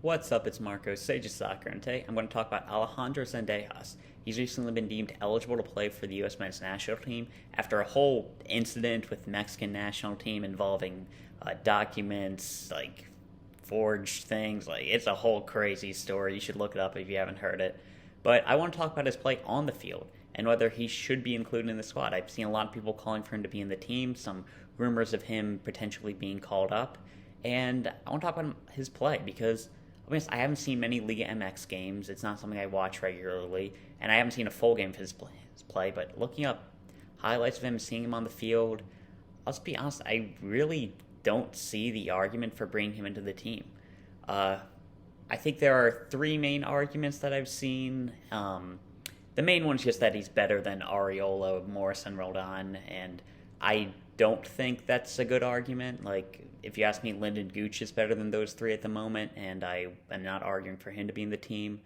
What's up? It's Marco, Sage of Soccer, and today I'm going to talk about Alejandro Zendejas. He's recently been deemed eligible to play for the U.S. men's national team after a whole incident with the Mexican national team involving documents, like forged things. Like, it's a whole crazy story. You should look it up if you haven't heard it. But I want to talk about his play on the field and whether he should be included in the squad. I've seen a lot of people calling for him to be in the team, some rumors of him potentially being called up. And I want to talk about his play because I haven't seen many Liga MX games. It's not something I watch regularly, and I haven't seen a full game of his play. But looking up highlights of him, seeing him on the field, I'll just be honest, I really don't see the argument for bringing him into the team. I think there are three main arguments that I've seen. The main one is just that he's better than Areola, Morrison, Roldan, and I don't think that's a good argument. Like, if you ask me, Lyndon Gooch is better than those three at the moment, and I am not arguing for him to be in the team.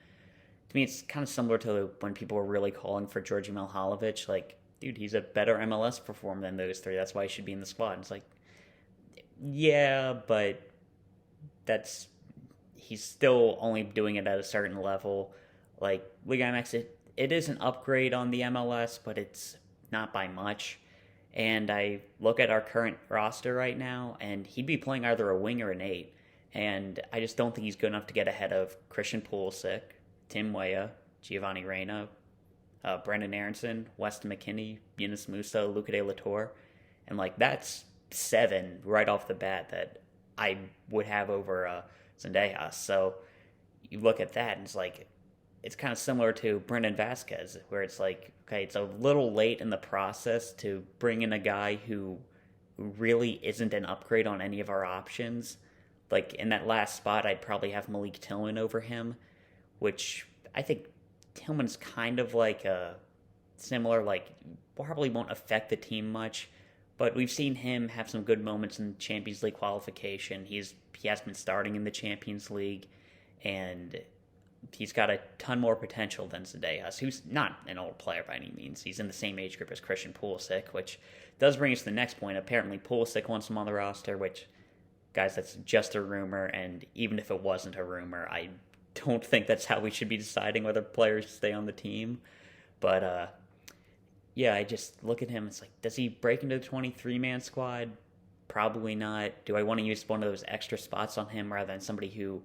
To me, it's kind of similar to when people were really calling for Georgi Milhalovic. Like, dude, he's a better MLS performer than those three. That's why he should be in the squad. It's like, yeah, but he's still only doing it at a certain level. Like, Liga MX, it is an upgrade on the MLS, but it's not by much. And I look at our current roster right now, and he'd be playing either a wing or an 8. And I just don't think he's good enough to get ahead of Christian Pulisic, Tim Weah, Giovanni Reyna, Brendan Aronson, Weston McKennie, Yunus Musa, Luca de la Torre. And, like, that's 7 right off the bat that I would have over Zendejas. So you look at that, and it's like, it's kind of similar to Brendan Vasquez, where it's like, okay, it's a little late in the process to bring in a guy who really isn't an upgrade on any of our options. Like, in that last spot, I'd probably have Malik Tillman over him, which I think Tillman's kind of like a similar, like, probably won't affect the team much, but we've seen him have some good moments in Champions League qualification. He has been starting in the Champions League, and he's got a ton more potential than Zendejas, who's not an old player by any means. He's in the same age group as Christian Pulisic, which does bring us to the next point. Apparently, Pulisic wants him on the roster, which, guys, that's just a rumor, and even if it wasn't a rumor, I don't think that's how we should be deciding whether players stay on the team. But, yeah, I just look at him, it's like, does he break into the 23-man squad? Probably not. Do I want to use one of those extra spots on him rather than somebody who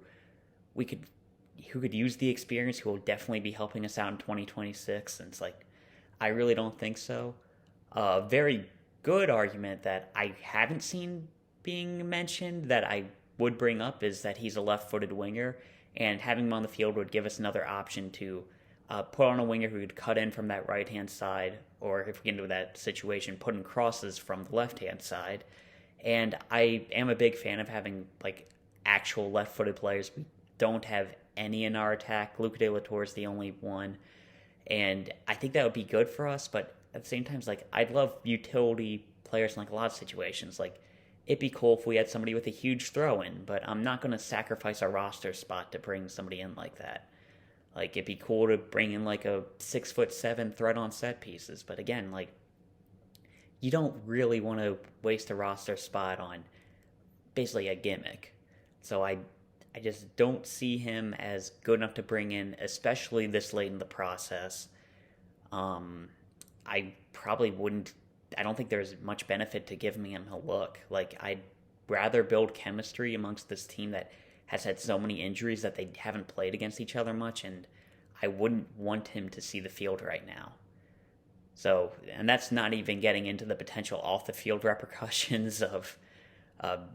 could use the experience, who will definitely be helping us out in 2026? And it's like, I really don't think so. A very good argument that I haven't seen being mentioned that I would bring up is that he's a left-footed winger, and having him on the field would give us another option to put on a winger who could cut in from that right-hand side, or if we get into that situation, put in crosses from the left-hand side. And I am a big fan of having, like, actual left-footed players. We don't have any in our attack. Luca de la Torre is the only one, and I think that would be good for us. But at the same time, it's like, I'd love utility players in, like, a lot of situations. Like, it'd be cool if we had somebody with a huge throw-in, but I'm not going to sacrifice our roster spot to bring somebody in like that. Like, it'd be cool to bring in, like, a 6'7" threat on set pieces, but again, like, you don't really want to waste a roster spot on basically a gimmick. So I just don't see him as good enough to bring in, especially this late in the process. I probably wouldn't. I don't think there's much benefit to giving him a look. Like, I'd rather build chemistry amongst this team that has had so many injuries that they haven't played against each other much, and I wouldn't want him to see the field right now. So, and that's not even getting into the potential off-the-field repercussions of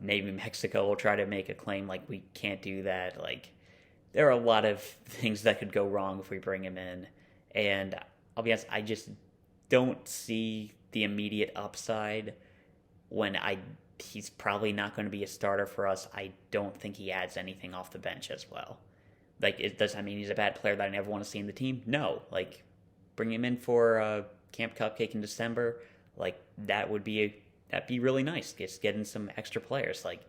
maybe Mexico will try to make a claim like we can't do that. Like, there are a lot of things that could go wrong if we bring him in. And I'll be honest, I just don't see the immediate upside when he's probably not going to be a starter for us. I don't think he adds anything off the bench as well. Like, does that mean he's a bad player that I never want to see in the team? No. Like, bring him in for Camp Cupcake in December. Like, that'd be really nice. Just getting some extra players. Like,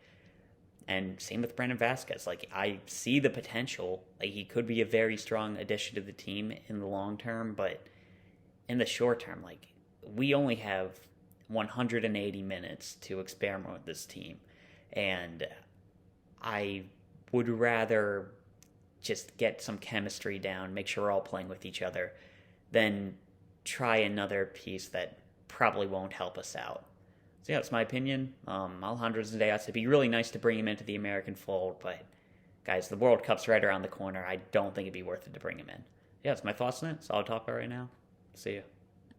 and same with Brendan Vasquez. Like, I see the potential. Like, he could be a very strong addition to the team in the long term, but in the short term, like, we only have 180 minutes to experiment with this team. And I would rather just get some chemistry down, make sure we're all playing with each other, than try another piece that probably won't help us out. So yeah, that's my opinion. Alejandro Zendejas, it'd be really nice to bring him into the American fold, but guys, the World Cup's right around the corner. I don't think it'd be worth it to bring him in. Yeah, that's my thoughts on it. That's all I'll talk about right now. See ya.